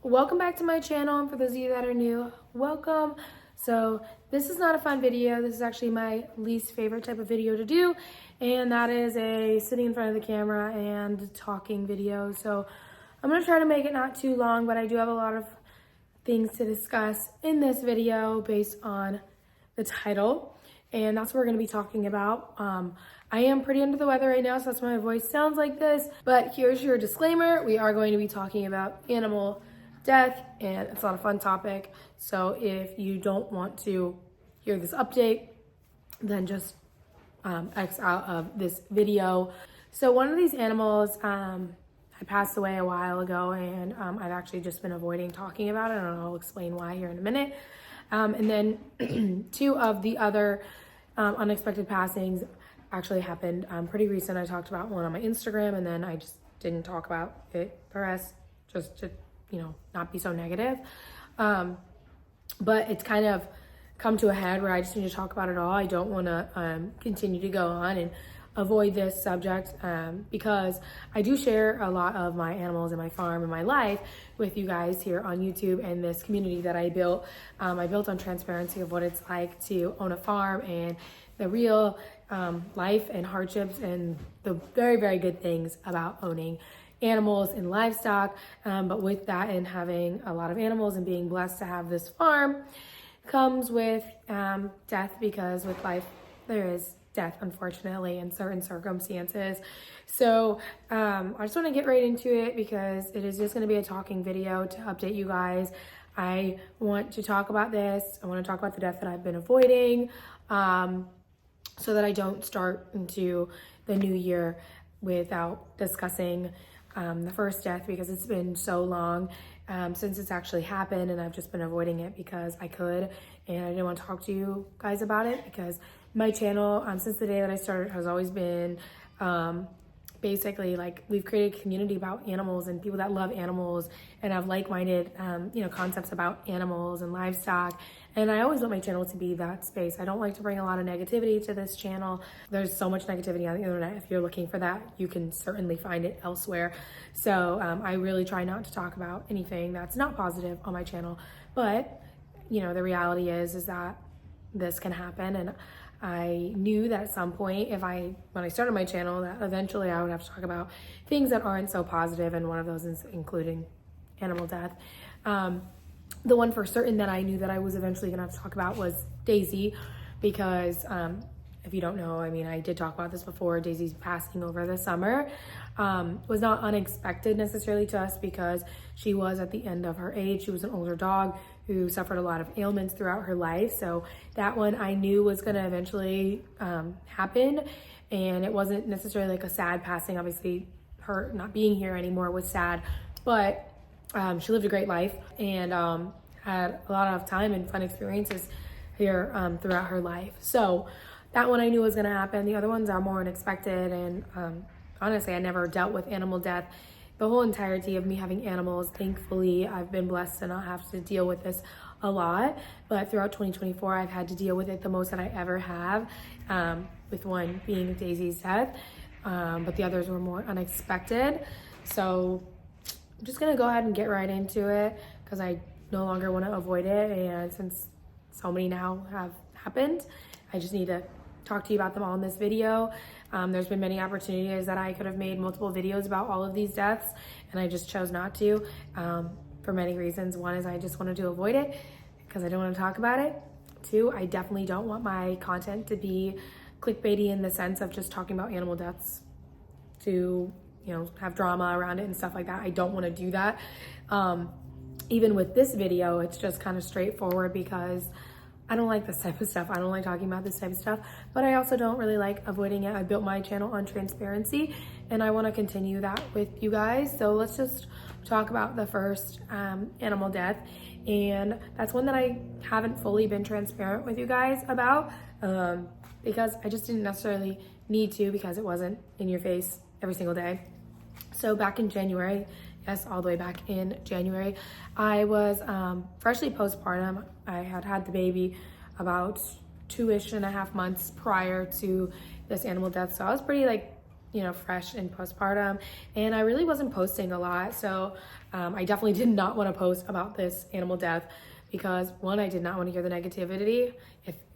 Welcome back to my channel, and for those of you that are new, welcome. So this is not a fun video. This is actually my least favorite type of video to do, and that is a sitting in front of the camera and talking video. So I'm going to try to make it not too long, but I do have a lot of things to discuss in this video based on the title, and that's what we're going to be talking about. I am pretty under the weather right now, so that's why my voice sounds like this, but here's your disclaimer. We are going to be talking about animal death, and it's not a fun topic. So if you don't want to hear this update, then just X out of this video. So one of these animals had passed away a while ago, and I've actually just been avoiding talking about it, and I'll explain why here in a minute. And then two of the other unexpected passings actually happened pretty recent. I talked about one on my Instagram, and then I just didn't talk about it the rest, just to not be so negative. But it's kind of come to a head where I just need to talk about it all. I don't want to continue to go on and avoid this subject because I do share a lot of my animals and my farm and my life with you guys here on YouTube, and this community that I built. I built on transparency of what it's like to own a farm and the real life and hardships and the very, very good things about owning animals and livestock. But with that and having a lot of animals and being blessed to have this farm comes with death, because with life there is death, unfortunately, in certain circumstances. So I just want to get right into it because it is just going to be a talking video to update you guys. I want to talk about this. I want to talk about the death that I've been avoiding, so that I don't start into the new year without discussing the first death, because it's been so long since it's actually happened, and I've just been avoiding it because I could, and I didn't want to talk to you guys about it because my channel, since the day that I started, has always been basically like we've created a community about animals and people that love animals and have like-minded concepts about animals and livestock. And I always want my channel to be that space. I don't like to bring a lot of negativity to this channel. There's so much negativity on the internet. If you're looking for that, you can certainly find it elsewhere. So I really try not to talk about anything that's not positive on my channel. But the reality is that this can happen, and I knew that at some point, when I started my channel, that eventually I would have to talk about things that aren't so positive, and one of those is including animal death. The one for certain that I knew that I was eventually gonna have to talk about was Daisy, because if you don't know, I did talk about this before. Daisy's passing over the summer was not unexpected necessarily to us, because she was at the end of her age. She was an older dog who suffered a lot of ailments throughout her life. So that one I knew was gonna eventually happen, and it wasn't necessarily like a sad passing. Obviously, her not being here anymore was sad, but she lived a great life and had a lot of time and fun experiences here throughout her life. So that one I knew was gonna happen. The other ones are more unexpected, and honestly, I never dealt with animal death the whole entirety of me having animals. Thankfully, I've been blessed to not have to deal with this a lot, but throughout 2024, I've had to deal with it the most that I ever have, with one being Daisy's death, but the others were more unexpected. So I'm just gonna go ahead and get right into it because I no longer want to avoid it, and since so many now have happened, I just need to talk to you about them all in this video. There's been many opportunities that I could have made multiple videos about all of these deaths, and I just chose not to for many reasons. One is I just wanted to avoid it because I don't want to talk about it. Two, I definitely don't want my content to be clickbaity in the sense of just talking about animal deaths to have drama around it and stuff like that. I don't want to do that. Even with this video, it's just kind of straightforward because I don't like this type of stuff. I don't like talking about this type of stuff, but I also don't really like avoiding it. I built my channel on transparency, and I want to continue that with you guys. So let's just talk about the first animal death, and that's one that I haven't fully been transparent with you guys about because I just didn't necessarily need to, because it wasn't in your face every single day. So back in January, yes, all the way back in January, I was freshly postpartum. I had the baby about 2.5 months prior to this animal death. So I was pretty fresh in postpartum, and I really wasn't posting a lot. So I definitely did not want to post about this animal death because one, I did not want to hear the negativity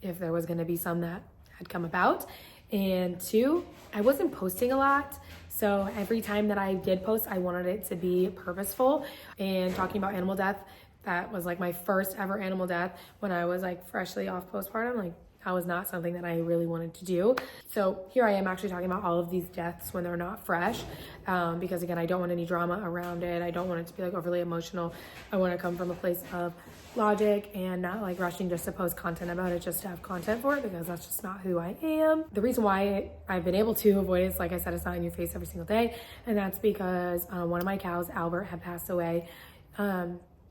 if there was going to be some that had come about. And two, I wasn't posting a lot. So every time that I did post, I wanted it to be purposeful. And talking about animal death, that was like my first ever animal death when I was like freshly off postpartum. Like that was not something that I really wanted to do. So here I am actually talking about all of these deaths when they're not fresh. Because again, I don't want any drama around it. I don't want it to be like overly emotional. I want to come from a place of logic and not like rushing just to post content about it just to have content for it, because that's just not who I am. The reason why I've been able to avoid it is, like I said, it's not in your face every single day. And that's because one of my cows, Albert, had passed away.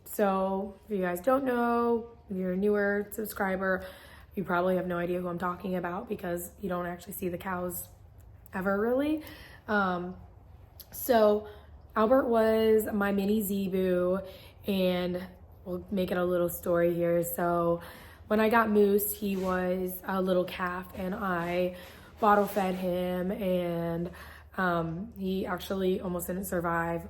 So if you guys don't know, if you're a newer subscriber, you probably have no idea who I'm talking about because you don't actually see the cows ever really. So Albert was my mini Zebu, and we'll make it a little story here. So when I got Moose, he was a little calf and I bottle fed him, and he actually almost didn't survive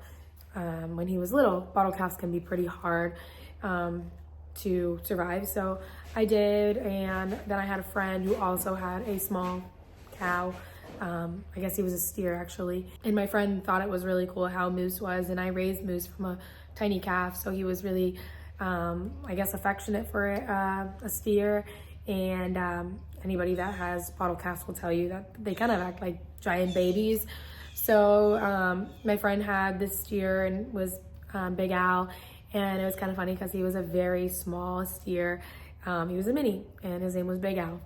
when he was little. Bottle calves can be pretty hard to survive. So I did, and then I had a friend who also had a small cow. I guess he was a steer actually. And my friend thought it was really cool how Moose was, and I raised Moose from a tiny calf. So he was really, I guess, affectionate for a steer. And anybody that has bottle calves will tell you that they kind of act like giant babies. So my friend had this steer and was Big Al. And it was kind of funny because he was a very small steer. He was a mini, and his name was Big Al.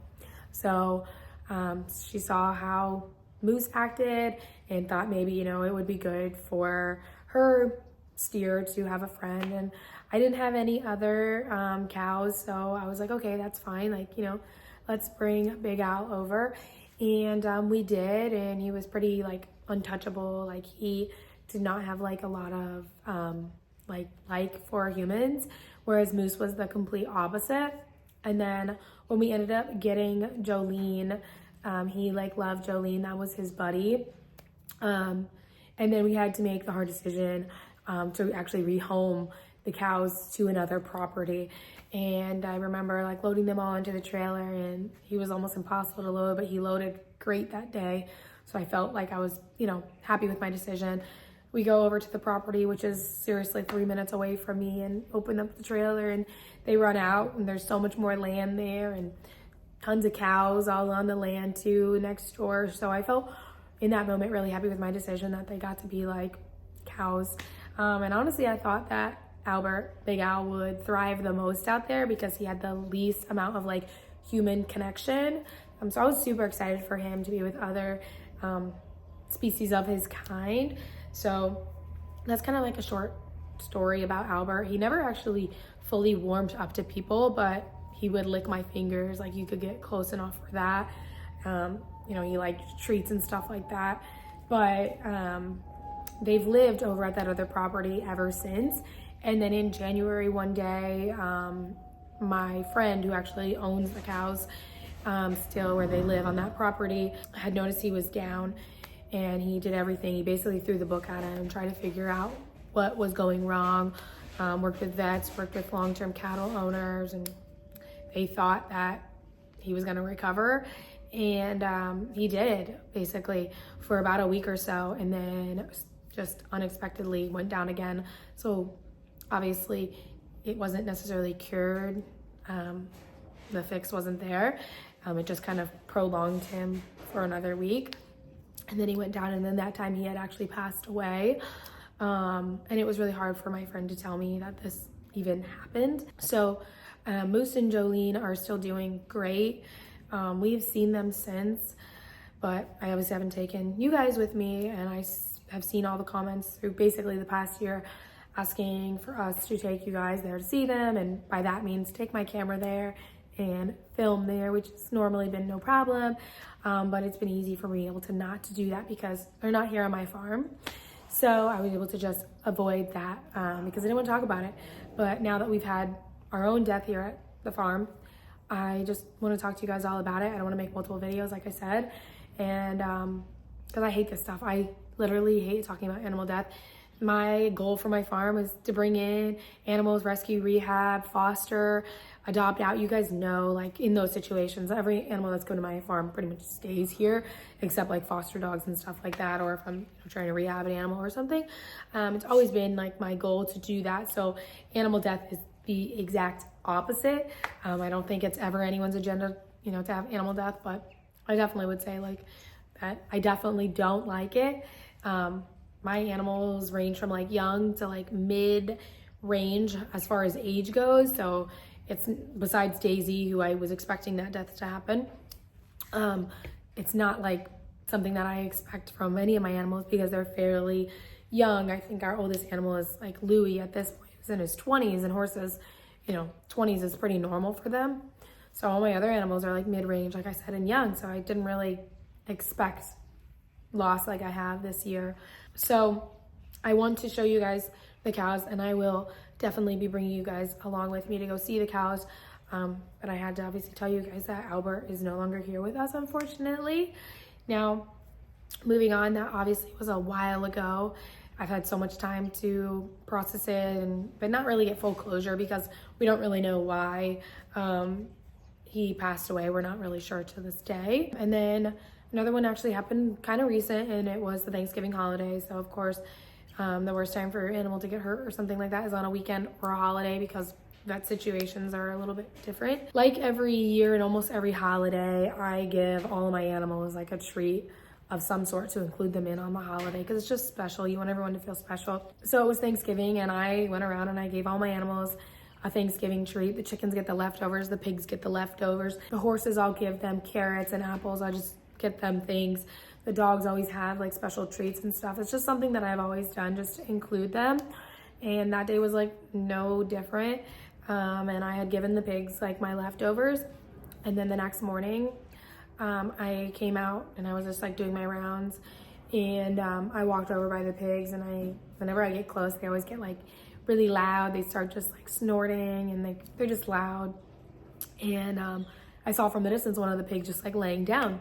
So she saw how Moose acted and thought maybe, you know, it would be good for her steer to have a friend. And I didn't have any other cows, so I was like, okay, that's fine. Like, you know, let's bring Big Al over. And we did, and he was pretty like untouchable. Like he did not have like a lot of like for humans, whereas Moose was the complete opposite. And then when we ended up getting Jolene, he like loved Jolene, that was his buddy. And then we had to make the hard decision to actually rehome the cows to another property. And I remember like loading them all into the trailer, and he was almost impossible to load, but he loaded great that day. So I felt like I was, you know, happy with my decision. We go over to the property, which is seriously 3 minutes away from me, and open up the trailer, and they run out, and there's so much more land there and tons of cows all on the land too next door. So I felt in that moment really happy with my decision that they got to be like cows. And honestly, I thought that Albert, Big Al, would thrive the most out there because he had the least amount of like human connection. So I was super excited for him to be with other species of his kind. So that's kind of like a short story about Albert. He never actually fully warmed up to people, but he would lick my fingers. Like you could get close enough for that. You know, he liked treats and stuff like that. But they've lived over at that other property ever since. And then in January one day, my friend who actually owns the cows still where they live on that property had noticed he was down. And he did everything. He basically threw the book at him and tried to figure out what was going wrong. Worked with vets, worked with long-term cattle owners, and they thought that he was gonna recover. And he did, basically, for about a week or so, and then just unexpectedly went down again. So obviously it wasn't necessarily cured. The fix wasn't there. It just kind of prolonged him for another week. And then he went down, and then that time he had actually passed away. And it was really hard for my friend to tell me that this even happened. So Moose and Jolene are still doing great. We've seen them since, but I obviously haven't taken you guys with me, and I have seen all the comments through basically the past year asking for us to take you guys there to see them, and by that means take my camera there and film there, which has normally been no problem. But it's been easy for me able to not to do that because they're not here on my farm. So I was able to just avoid that because I didn't want to talk about it. But now that we've had our own death here at the farm, I just want to talk to you guys all about it. I don't want to make multiple videos, like I said. And because I hate this stuff. I literally hate talking about animal death. My goal for my farm is to bring in animals, rescue, rehab, foster, adopt out. You guys know, like in those situations, every animal that's going to my farm pretty much stays here, except like foster dogs and stuff like that, or if I'm trying to rehab an animal or something. It's always been like my goal to do that. So animal death is the exact opposite. I don't think it's ever anyone's agenda, to have animal death, but I definitely would say like that I definitely don't like it. My animals range from like young to like mid range as far as age goes. So it's, besides Daisy, who I was expecting that death to happen, it's not like something that I expect from any of my animals because they're fairly young. I think our oldest animal is like Louis at this point. He's in his 20s, and horses, 20s is pretty normal for them. So all my other animals are like mid-range, like I said, and young. So I didn't really expect loss like I have this year. So I want to show you guys the cows, and I will definitely be bringing you guys along with me to go see the cows. But I had to obviously tell you guys that Albert is no longer here with us, unfortunately. Now, moving on, that obviously was a while ago. I've had so much time to process it, but not really get full closure because we don't really know why he passed away. We're not really sure to this day. And then another one actually happened kind of recent, and it was the Thanksgiving holiday. So of course, the worst time for your animal to get hurt or something like that is on a weekend or a holiday because vet situations are a little bit different. Like every year and almost every holiday, I give all of my animals like a treat of some sort to include them in on the holiday because it's just special. You want everyone to feel special. So it was Thanksgiving, and I went around and I gave all my animals a Thanksgiving treat. The chickens get the leftovers, the pigs get the leftovers. The horses, I'll give them carrots and apples. I just get them things. The dogs always have like special treats and stuff. It's just something that I've always done just to include them. And that day was like no different. And I had given the pigs like my leftovers. And then the next morning, I came out and I was just like doing my rounds, and I walked over by the pigs, and whenever I get close, they always get like really loud. They start just like snorting, and they're just loud. And I saw from the distance one of the pigs just like laying down,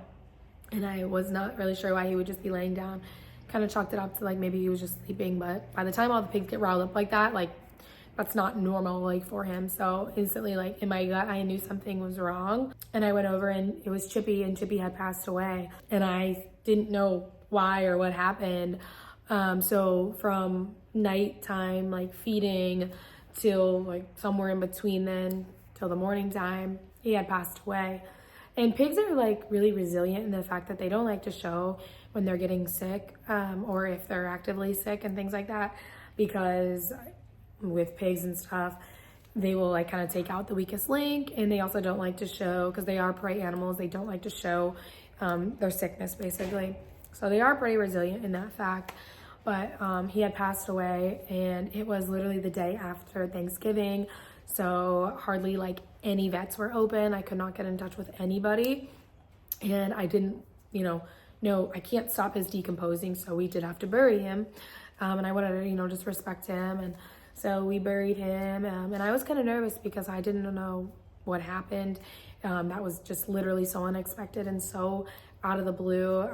and I was not really sure why he would just be laying down. Kind of chalked it up to like maybe he was just sleeping, but by the time all the pigs get riled up like that, like that's not normal like for him. So instantly, like in my gut, I knew something was wrong, and I went over, and it was Chippy, and Chippy had passed away, and I didn't know why or what happened. So from nighttime, like feeding, till like somewhere in between then till the morning time, he had passed away. And pigs are like really resilient in the fact that they don't like to show when they're getting sick, or if they're actively sick and things like that, because with pigs and stuff, they will like kind of take out the weakest link, and they also don't like to show, because they are prey animals, they don't like to show their sickness basically. So they are pretty resilient in that fact. But he had passed away, and it was literally the day after Thanksgiving, so hardly like any vets were open. I could not get in touch with anybody, and I didn't, no, I can't stop his decomposing, so we did have to bury him. And I wanted to, just respect him, and so we buried him, and I was kind of nervous because I didn't know what happened. That was just literally so unexpected and so out of the blue.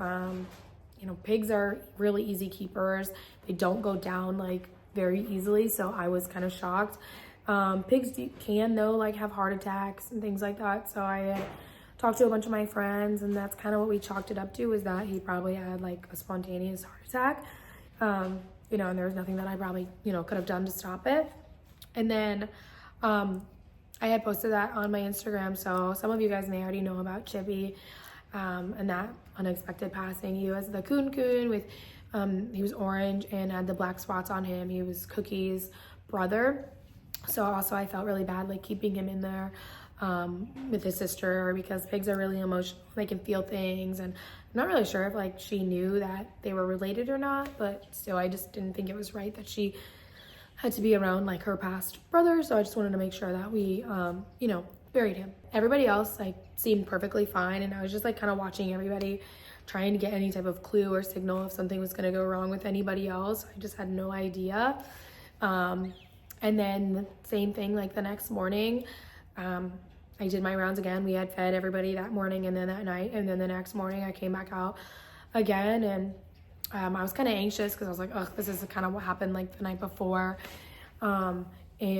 Pigs are really easy keepers. They don't go down like very easily, so I was kind of shocked. Pigs can though like have heart attacks and things like that. So I talked to a bunch of my friends, and that's kind of what we chalked it up to, is that he probably had like a spontaneous heart attack. And there was nothing that I probably, could have done to stop it. And then I had posted that on my Instagram, so some of you guys may already know about Chippy and that unexpected passing. He was the coon with, he was orange and had the black spots on him. He was Cookie's brother. So also I felt really bad like keeping him in there with his sister, because pigs are really emotional. They can feel things, and I'm not really sure if like she knew that they were related or not, but still I just didn't think it was right that she had to be around like her past brother. So I just wanted to make sure that we buried him. Everybody else like seemed perfectly fine, and I was just like kind of watching everybody, trying to get any type of clue or signal if something was going to go wrong with anybody else. I just had no idea. And then the same thing, like the next morning, I did my rounds again. We had fed everybody that morning and then that night, and then the next morning I came back out again, and I was kind of anxious because I was like, ugh, this is kind of what happened like the night before. And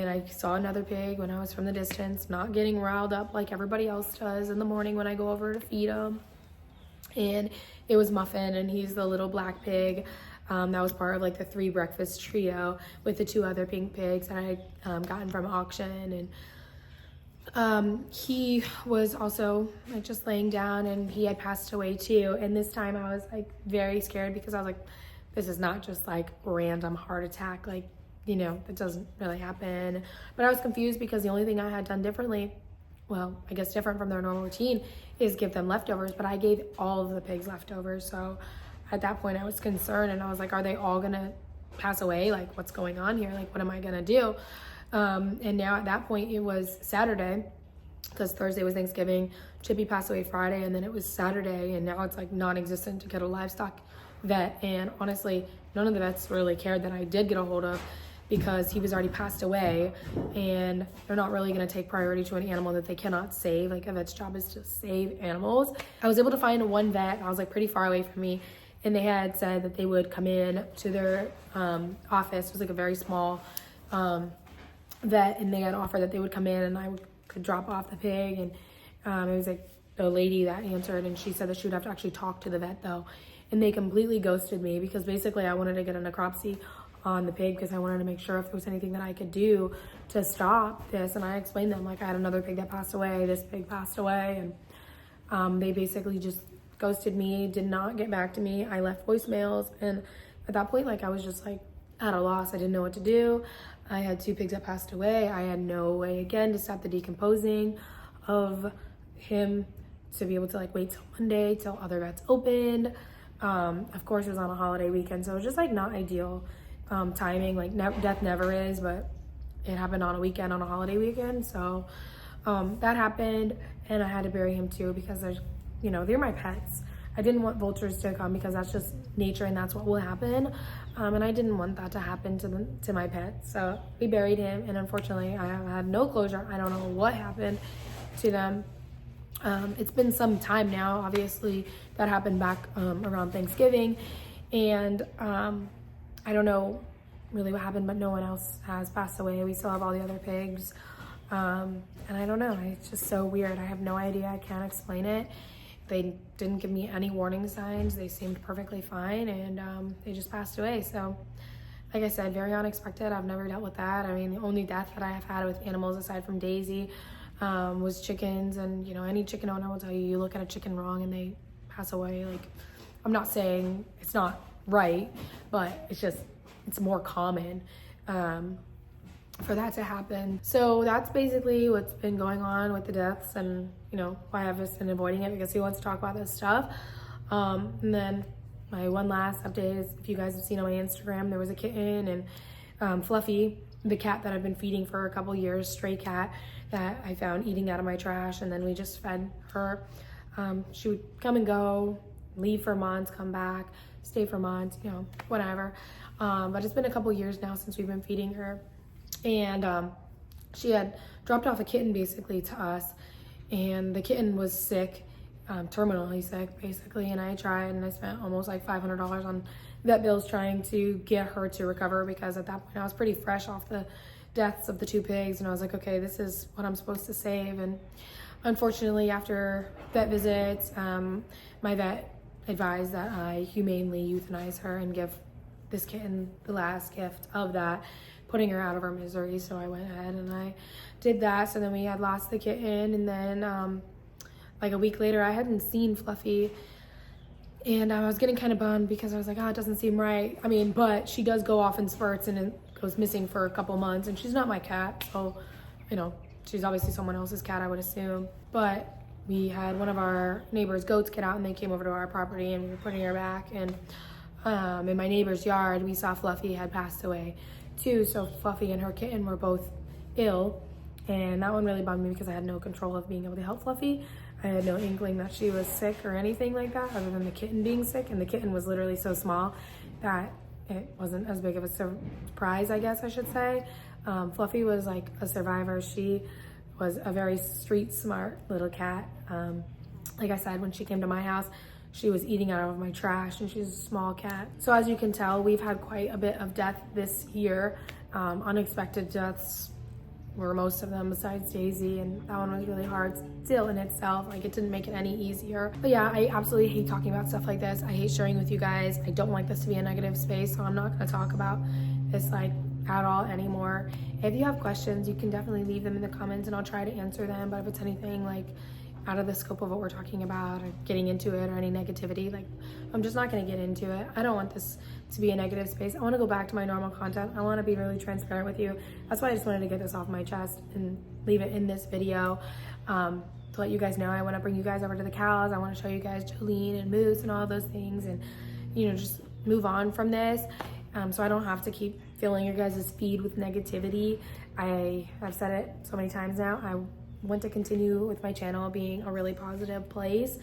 I saw another pig when I was from the distance, not getting riled up like everybody else does in the morning when I go over to feed him. And it was Muffin, and he's the little black pig. That was part of like the 3 breakfast trio with the 2 other pink pigs that I had gotten from auction. And he was also like just laying down, and he had passed away too. And this time I was like very scared because I was like, this is not just like random heart attack, like, you know, it doesn't really happen. But I was confused because the only thing I had done differently, well, I guess different from their normal routine, is give them leftovers, but I gave all of the pigs leftovers. So at that point I was concerned, and I was like, are they all gonna pass away? Like, what's going on here? Like, what am I gonna do? And now at that point it was Saturday, because Thursday was Thanksgiving. Chippy passed away Friday, and then it was Saturday, and now it's like non-existent to get a livestock vet. And honestly, none of the vets really cared that I did get a hold of, because he was already passed away, and they're not really going to take priority to an animal that they cannot save. Like, a vet's job is to save animals. I was able to find one vet. I was like pretty far away from me, and they had said that they would come in to their office. It was like a very small vet, and they had offered that they would come in and I could drop off the pig. And it was like the lady that answered, and she said that she would have to actually talk to the vet though. And they completely ghosted me, because basically I wanted to get a necropsy on the pig because I wanted to make sure if there was anything that I could do to stop this. And I explained them, like, I had another pig that passed away, this pig passed away, and they basically just ghosted me, did not get back to me. I left voicemails, and at that point, like, I was just like at a loss. I didn't know what to do. I had 2 pigs that passed away. I had no way again to stop the decomposing of him, to be able to like wait till Monday till other vets opened. Of course it was on a holiday weekend, so it was just like not ideal timing. Like, death never is, but it happened on a weekend, on a holiday weekend. So that happened, and I had to bury him too, because there's, you know, they're my pets. I didn't want vultures to come, because that's just nature and that's what will happen. And I didn't want that to happen to my pets. So we buried him, and unfortunately I have had no closure. I don't know what happened to them. It's been some time now. Obviously that happened back around Thanksgiving, and I don't know really what happened, but no one else has passed away. We still have all the other pigs. And I don't know, it's just so weird. I have no idea. I can't explain it. They didn't give me any warning signs. They seemed perfectly fine, and they just passed away. So like I said, very unexpected. I've never dealt with that. I mean, the only death that I have had with animals aside from Daisy was chickens. And, you know, any chicken owner will tell you, you look at a chicken wrong and they pass away. Like, I'm not saying it's not right, but it's more common for that to happen. So that's basically what's been going on with the deaths, and, you know, why I've just been avoiding it, because he wants to talk about this stuff. And then my one last update is, if you guys have seen on my Instagram, there was a kitten, and Fluffy, the cat that I've been feeding for a couple years, stray cat that I found eating out of my trash, and then we just fed her. She would come and go, leave for months, come back, stay for months, you know, whatever. But it's been a couple years now since we've been feeding her. And she had dropped off a kitten basically to us, and the kitten was sick, terminally sick basically. And I tried, and I spent almost like $500 on vet bills trying to get her to recover, because at that point I was pretty fresh off the deaths of the 2 pigs, and I was like, okay, this is what I'm supposed to save. And unfortunately, after vet visits, my vet advised that I humanely euthanize her and give this kitten the last gift of that, putting her out of her misery. So I went ahead and I did that. So then we had lost the kitten, and then like a week later, I hadn't seen Fluffy, and I was getting kind of bummed, because I was like, oh, it doesn't seem right. I mean, but she does go off in spurts, and it goes missing for a couple months, and she's not my cat, so, you know, she's obviously someone else's cat, I would assume. But we had one of our neighbor's goats get out, and they came over to our property, and we were putting her back, and in my neighbor's yard, we saw Fluffy had passed away too. So Fluffy and her kitten were both ill, and that one really bummed me, because I had no control of being able to help Fluffy. I had no inkling that she was sick or anything like that, other than the kitten being sick. And the kitten was literally so small that it wasn't as big of a surprise, I guess I should say. Fluffy was like a survivor. She was a very street smart little cat. Like I said, when she came to my house, she was eating out of my trash, and she's a small cat. So as you can tell, we've had quite a bit of death this year. Unexpected deaths were most of them, besides Daisy, and that one was really hard still in itself. Like, it didn't make it any easier. But yeah, I absolutely hate talking about stuff like this. I hate sharing with you guys. I don't like this to be a negative space, so I'm not gonna talk about this like at all anymore. If you have questions, you can definitely leave them in the comments and I'll try to answer them. But if it's anything like out of the scope of what we're talking about, or getting into it, or any negativity, like, I'm just not gonna get into it. I don't want this to be a negative space. I wanna go back to my normal content. I wanna be really transparent with you. That's why I just wanted to get this off my chest and leave it in this video, to let you guys know. I wanna bring you guys over to the cows. I wanna show you guys Jolene and Moose and all those things, and, you know, just move on from this. So I don't have to keep filling your guys' feed with negativity. I've said it so many times now. I want to continue with my channel being a really positive place.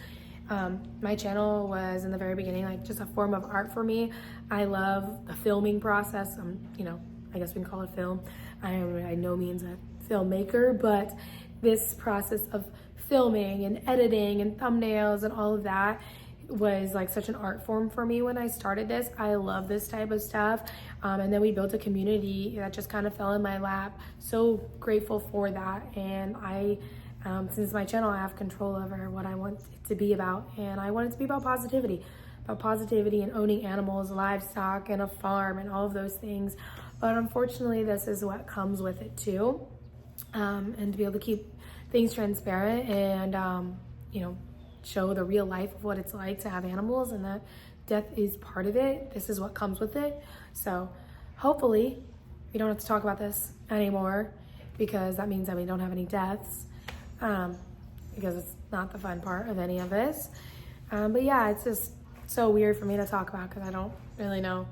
My channel was in the very beginning like just a form of art for me. I love the filming process. You know, I guess we can call it film. I am by no means a filmmaker, but this process of filming and editing and thumbnails and all of that was like such an art form for me when I started this. I love this type of stuff. And then we built a community that just kind of fell in my lap. So grateful for that. And since my channel, I have control over what I want it to be about. And I want it to be about positivity and owning animals, livestock, and a farm and all of those things. But unfortunately, this is what comes with it too. And to be able to keep things transparent and, you know, show the real life of what it's like to have animals, and that death is part of it. This is what comes with it. So hopefully we don't have to talk about this anymore, because that means that we don't have any deaths, because it's not the fun part of any of this. But yeah, it's just so weird for me to talk about, because I don't really know,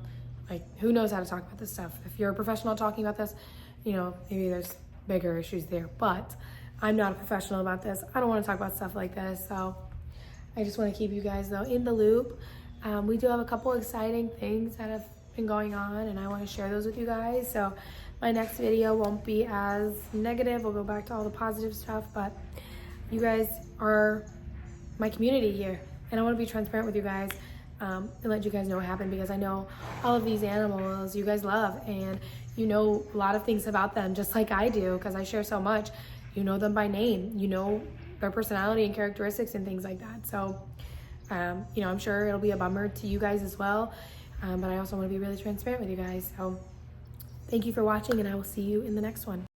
like, who knows how to talk about this stuff. If you're a professional talking about this, you know, maybe there's bigger issues there, but I'm not a professional about this. I don't want to talk about stuff like this. So I just want to keep you guys, though, in the loop. We do have a couple exciting things that have been going on, and I want to share those with you guys. So my next video won't be as negative. We'll go back to all the positive stuff, but you guys are my community here, and I want to be transparent with you guys, and let you guys know what happened, because I know all of these animals you guys love, and you know a lot of things about them, just like I do, because I share so much. You know them by name. You know their personality and characteristics and things like that. So, you know, I'm sure it'll be a bummer to you guys as well. But I also want to be really transparent with you guys. So thank you for watching, and I will see you in the next one.